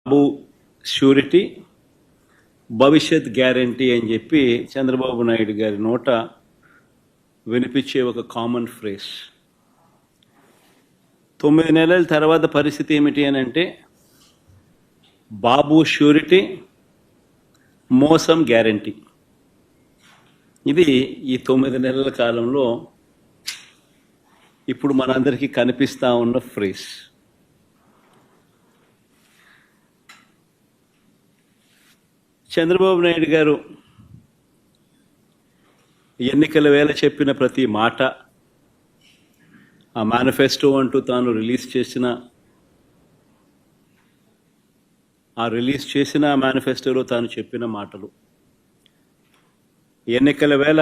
బాబు surety భవిష్యత్ guarantee అని చెప్పి చంద్రబాబు నాయుడు గారి నోట వినిపించే ఒక కామన్ ఫ్రేజ్. 9 నెలల తర్వాత పరిస్థితి ఏమిటి అని అంటే బాబు ష్యూరిటీ, మోసం గ్యారంటీ. ఇది ఈ 9 నెలల కాలంలో ఇప్పుడు మనందరికీ కనిపిస్తూ ఉన్న ఫ్రేజ్. చంద్రబాబు నాయుడు గారు ఎన్నికల వేళ చెప్పిన ప్రతి మాట, ఆ మేనిఫెస్టో అంటూ తాను రిలీజ్ చేసిన మేనిఫెస్టోలో తాను చెప్పిన మాటలు, ఎన్నికల వేళ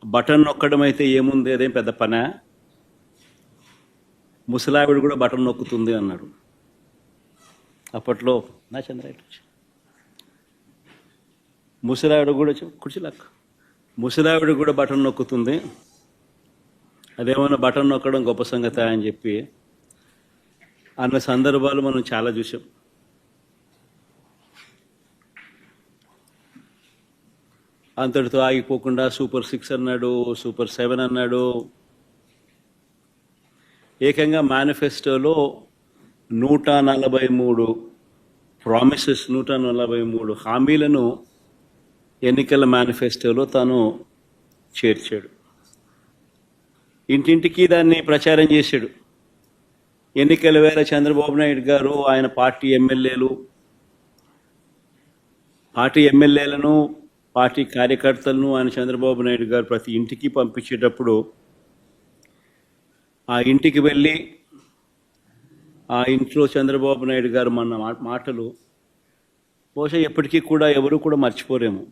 బటన్ నొక్కడం అయితే ఏముంది, అదేం పెద్ద పనా, ముసలావిడ కూడా బటన్ నొక్కుతుంది అన్నాడు. అప్పట్లో నా చంద్రాయుడు ముసలావిడ కూడా కుర్చీలాక్ ముసలావిడ కూడా బటన్ నొక్కుతుంది, అదేమన్నా బటన్ నొక్కడం గొప్ప సంగతి అని చెప్పి అన్న సందర్భాలు మనం చాలా చూసాం. అంతటితో ఆగిపోకుండా సూపర్ 6 అన్నాడు, సూపర్ 7 అన్నాడు. ఏకంగా మేనిఫెస్టోలో 143 ప్రామిసెస్, 143 హామీలను ఎన్నికల మేనిఫెస్టోలో తాను చేర్చాడు. ఇంటింటికి దాన్ని ప్రచారం చేశాడు. ఎన్నికల వేళ చంద్రబాబు నాయుడు గారు ఆయన పార్టీ ఎమ్మెల్యేలను పార్టీ కార్యకర్తలను ఆయన చంద్రబాబు నాయుడు గారు ప్రతి ఇంటికి పంపించేటప్పుడు ఆ ఇంటికి వెళ్ళి ఆ ఇంట్లో చంద్రబాబు నాయుడు గారు మన మాటలు బహుశా ఎప్పటికీ కూడా ఎవరు కూడా మర్చిపోరేమో.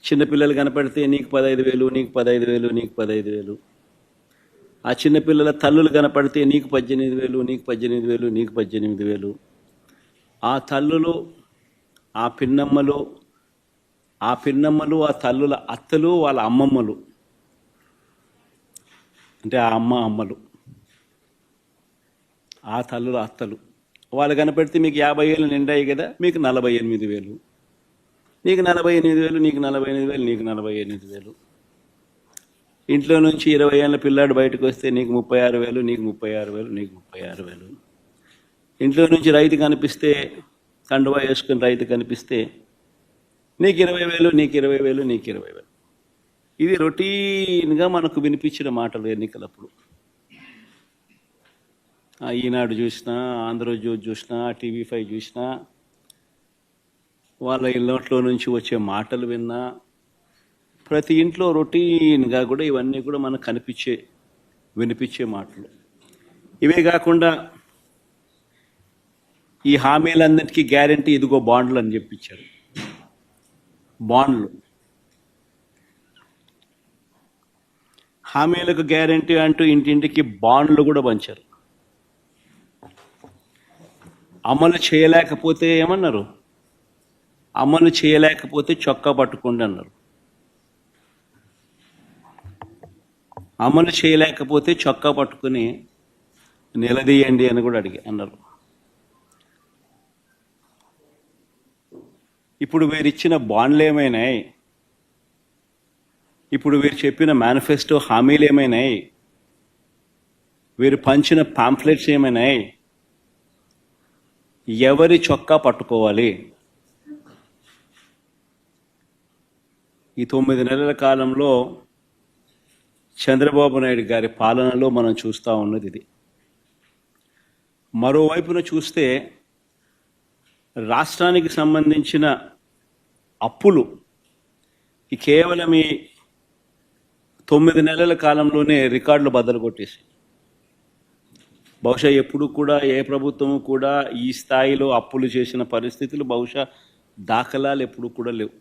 చిన్నపిల్లలు కనపడితే నీకు 15,000, నీకు 15,000, నీకు 15,000. ఆ చిన్నపిల్లల తల్లులు కనపడితే నీకు 18,000, నీకు 18,000, నీకు 18,000. ఆ తల్లులు, ఆ పిన్నమ్మలు, ఆ తల్లుల అత్తలు, వాళ్ళ అమ్మమ్మలు, అంటే ఆ అమ్మలు, ఆ తల్లుల అత్తలు, వాళ్ళు కనపడితే మీకు 50,000 నిండాయి కదా, మీకు 48,000, నీకు 48,000, నీకు 48,000, నీకు 48,000. ఇంట్లో నుంచి 20 ఏళ్ళ పిల్లాడు బయటకు వస్తే నీకు 36,000, నీకు 36,000, నీకు 36,000. ఇంట్లో నుంచి రైతు కనిపిస్తే, కండువా వేసుకుని రైతు కనిపిస్తే నీకు 20,000, నీకు 20,000, నీకు 20,000. ఇది రొటీన్గా మనకు వినిపించిన మాటలు ఎన్నికలప్పుడు. ఈనాడు చూసినా, ఆంధ్రజ్యోతి చూసినా, TV5 చూసినా, వాళ్ళ ఇళ్ళట్లో నుంచి వచ్చే మాటలు విన్నా, ప్రతి ఇంట్లో రొటీన్గా కూడా ఇవన్నీ కూడా మనకు వినిపించే మాటలు. ఇవే కాకుండా ఈ హామీలందరికీ గ్యారంటీ ఇదిగో బాండ్లు అని చెప్పించారు. బాండ్లు, హామీలకు గ్యారంటీ అంటూ ఇంటింటికి బాండ్లు కూడా పంచారు. అమలు చేయలేకపోతే ఏమన్నారు, అమలు చేయలేకపోతే చొక్కా పట్టుకోండి అన్నారు. అమలు చేయలేకపోతే చొక్కా పట్టుకుని నిలదీయండి అని కూడా అన్నారు. ఇప్పుడు వీరిచ్చిన బాండ్లు ఏమైనాయి, ఇప్పుడు వీరు చెప్పిన మేనిఫెస్టో హామీలు ఏమైనాయి, వీరు పంచిన పాంఫ్లెట్స్ ఏమైనాయి, ఎవరి చొక్కా పట్టుకోవాలి? ఈ 9 నెలల కాలంలో చంద్రబాబు నాయుడు గారి పాలనలో మనం చూస్తూ ఉన్నది ఇది. మరోవైపున చూస్తే రాష్ట్రానికి సంబంధించిన అప్పులు కేవలం ఈ 9 నెలల కాలంలోనే రికార్డులు బద్దలు కొట్టేసి, బహుశా ఎప్పుడు కూడా ఏ ప్రభుత్వము కూడా ఈ స్థాయిలో అప్పులు చేసిన పరిస్థితులు బహుశా దాఖలాలు ఎప్పుడు కూడా లేవు.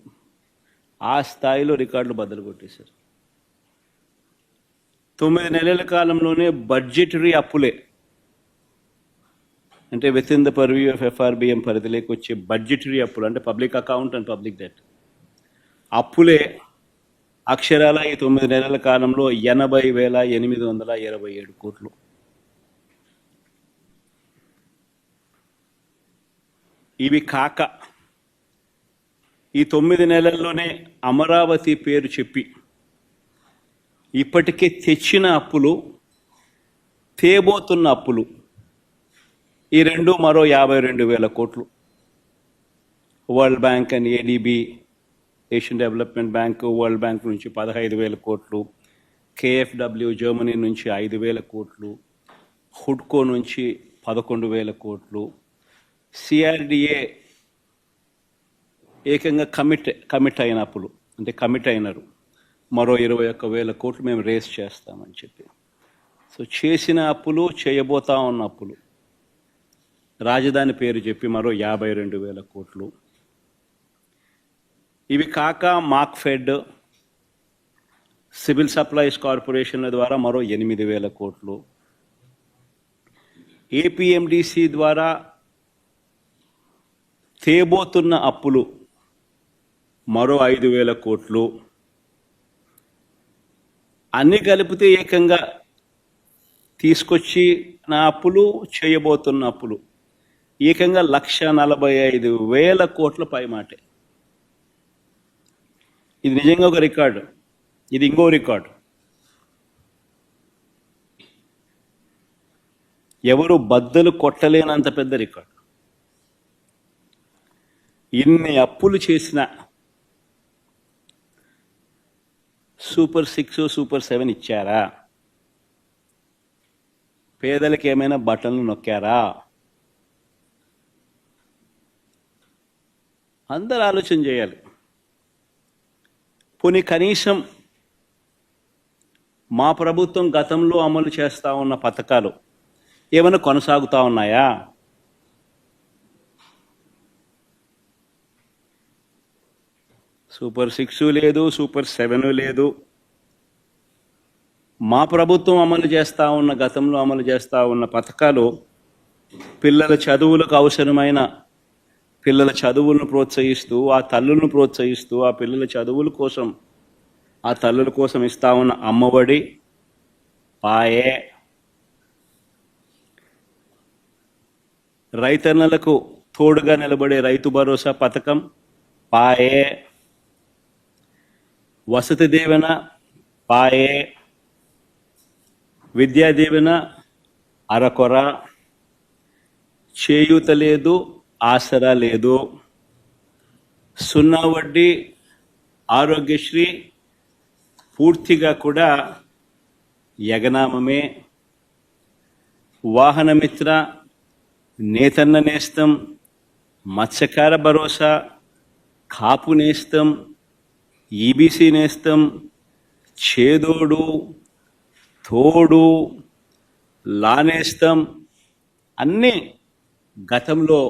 ఆ స్థాయిలో రికార్డులు బద్దలు కొట్టేశారు. 9 నెలల కాలంలోనే బడ్జెటరీ అప్పులే, అంటే with in the purview of FRBM పరిధిలోకి వచ్చే బడ్జెటరీ అప్పులు, అంటే public account and public debt అప్పులే అక్షరాల ఈ 9 నెలల కాలంలో 80,827 కోట్లు. ఇవి కాక ఈ 9 నెలల్లోనే అమరావతి పేరు చెప్పి ఇప్పటికే తెచ్చిన అప్పులు, తేబోతున్న అప్పులు, ఈ రెండు మరో 52,000 కోట్లు. World bank and ADB, Asian development bank, world bank నుంచి 15,000 కోట్లు, కేఎఫ్డబ్ల్యూ జర్మనీ నుంచి 5,000 కోట్లు, హుడ్కో నుంచి 11,000 కోట్లు, సిఆర్డిఏ ఏకంగా కమిట్ అయిన అప్పులు, అంటే కమిట్ అయినారు, మరో 21,000 కోట్లు మేము రేస్ చేస్తామని చెప్పి. సో చేసిన అప్పులు, చేయబోతా ఉన్న అప్పులు, రాజధాని పేరు చెప్పి మరో 52,000 కోట్లు. ఇవి కాక మార్క్ఫెడ్, సివిల్ సప్లైస్ కార్పొరేషన్ల ద్వారా మరో 8,000 కోట్లు, ఏపీఎండిసి ద్వారా తేబోతున్న అప్పులు మరో 5,000 కోట్లు. అన్ని కలిపితే ఏకంగా తీసుకొచ్చి నా అప్పులు, చేయబోతున్న అప్పులు ఏకంగా 1,45,000 కోట్ల పైమాటే. ఇది నిజంగా ఒక రికార్డు. ఇది ఇంకో రికార్డు. ఎవరు బద్దలు కొట్టలేనంత పెద్ద రికార్డు. ఇన్ని అప్పులు చేసిన సూపర్ 6, సూపర్ 7 ఇచ్చారా? పేదలకు ఏమైనా బటన్లు నొక్కారా? అందరూ ఆలోచన చేయాలి. పోనీ కనీసం మా ప్రభుత్వం గతంలో అమలు చేస్తూ ఉన్న పథకాలు ఏమైనా కొనసాగుతూ ఉన్నాయా? సూపర్ 6 లేదు, సూపర్ 7 లేదు. మా ప్రభుత్వం అమలు చేస్తూ ఉన్న, గతంలో అమలు చేస్తూ ఉన్న పథకాలు పిల్లల చదువులకు అవసరమైన పిల్లల చదువులను ప్రోత్సహిస్తూ, ఆ తల్లులను ప్రోత్సహిస్తూ, ఆ పిల్లల చదువుల కోసం, ఆ తల్లుల కోసం ఇస్తా ఉన్న అమ్మఒడి పాయే, రైతన్నలకు తోడుగా నిలబడే రైతు భరోసా పథకం పాయే, వసతి దీవెన పాయే, విద్యా దీవెన అరకొర, చేయూత లేదు, ఆసరా లేదు, 0 వడ్డీ ఆరోగ్యశ్రీ పూర్తిగా కూడా యగనామమే, వాహనమిత్ర, నేతన్న నేస్తం, మత్స్యకార భరోసా, కాపు నేస్తం, ఈబీసీ నేస్తం, చేదోడు, తోడు, లానేస్తం, అన్నీ గతంలో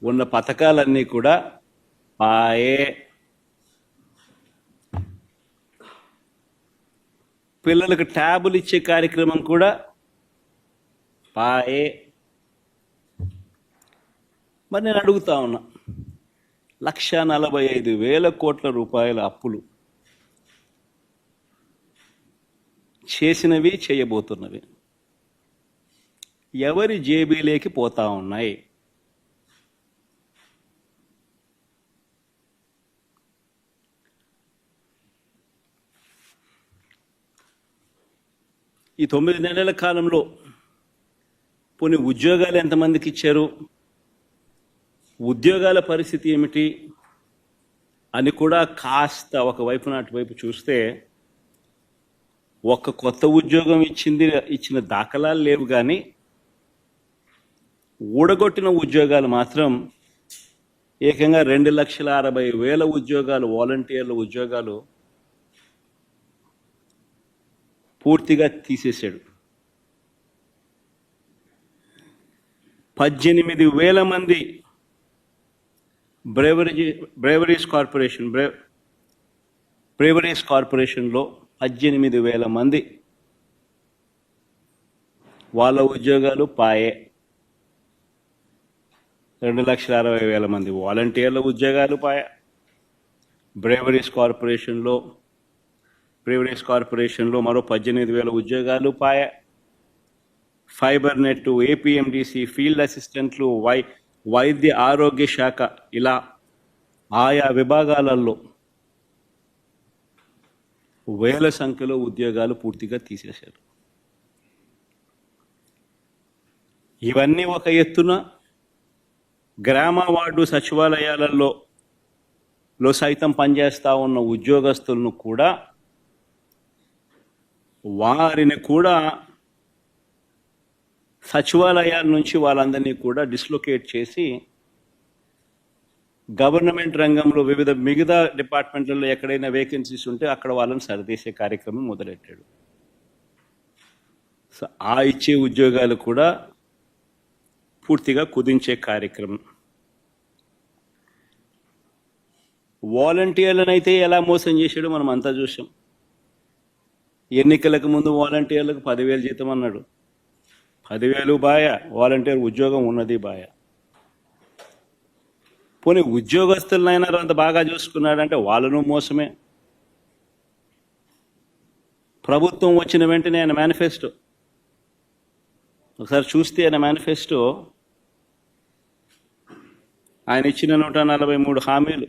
ఉన్న పథకాలన్నీ కూడా పాయే. పిల్లలకు ట్యాబులు ఇచ్చే కార్యక్రమం కూడా పాయే. మరి నేను అడుగుతా ఉన్నా, 1,45,000 కోట్ల రూపాయల అప్పులు చేసినవి, చేయబోతున్నవి ఎవరి జేబీలోకి పోతా ఉన్నాయి? ఈ 9 నెలల కాలంలో పోనీ ఉద్యోగాలు ఎంతమందికి ఇచ్చారు, ఉద్యోగాల పరిస్థితి ఏమిటి అని కూడా కాస్త ఒకవైపు అటువైపు చూస్తే, ఒక్క కొత్త ఉద్యోగం ఇచ్చిన దాఖలాలు లేవు, కానీ ఊడగొట్టిన ఉద్యోగాలు మాత్రం ఏకంగా 2,60,000 ఉద్యోగాలు, వాలంటీర్ల ఉద్యోగాలు పూర్తిగా తీసేశాడు. 18,000 మంది బ్రేవరీస్ కార్పొరేషన్లో 18,000 మంది వాళ్ళ ఉద్యోగాలు పాయే. 2,60,000 మంది వాలంటీర్ల ఉద్యోగాలు పాయే. బ్రేవరీస్ కార్పొరేషన్లో మరో 18,000 ఉద్యోగాలు పాయే. ఫైబర్ నెట్, ఏపీఎండిసి, ఫీల్డ్ అసిస్టెంట్లు, వైద్య ఆరోగ్య శాఖ ఇలా ఆయా విభాగాలలో వేల సంఖ్యలో ఉద్యోగాలు పూర్తిగా తీసేశారు. ఇవన్నీ ఒక ఎత్తున గ్రామ వార్డు సచివాలయాలలో సైతం పనిచేస్తూ ఉన్న ఉద్యోగస్తులను కూడా వారిని కూడా సచివాలయాల నుంచి వాళ్ళందరినీ కూడా డిస్లొకేట్ చేసి గవర్నమెంట్ రంగంలో వివిధ మిగతా డిపార్ట్మెంట్లలో ఎక్కడైనా వేకెన్సీస్ ఉంటే అక్కడ వాళ్ళని సరిదీసే కార్యక్రమం మొదలెట్టాడు. సో ఆ ఇచ్చే ఉద్యోగాలు కూడా పూర్తిగా కుదించే కార్యక్రమం. వాలంటీర్లను అయితే ఎలా మోసం చేశాడో మనం అంతా చూసాం. ఎన్నికలకు ముందు వాలంటీర్లకు 10,000 జీతం అన్నాడు. 10,000 బాయ, వాలంటీర్ ఉద్యోగం ఉన్నది బాయ. పోనీ ఉద్యోగస్తులనైనా అంత బాగా చూసుకున్నాడంటే వాళ్ళను మోసమే. ప్రభుత్వం వచ్చిన వెంటనే ఆయన మేనిఫెస్టో ఒకసారి చూస్తే ఆయన మేనిఫెస్టో ఆయన ఇచ్చిన 143 హామీలు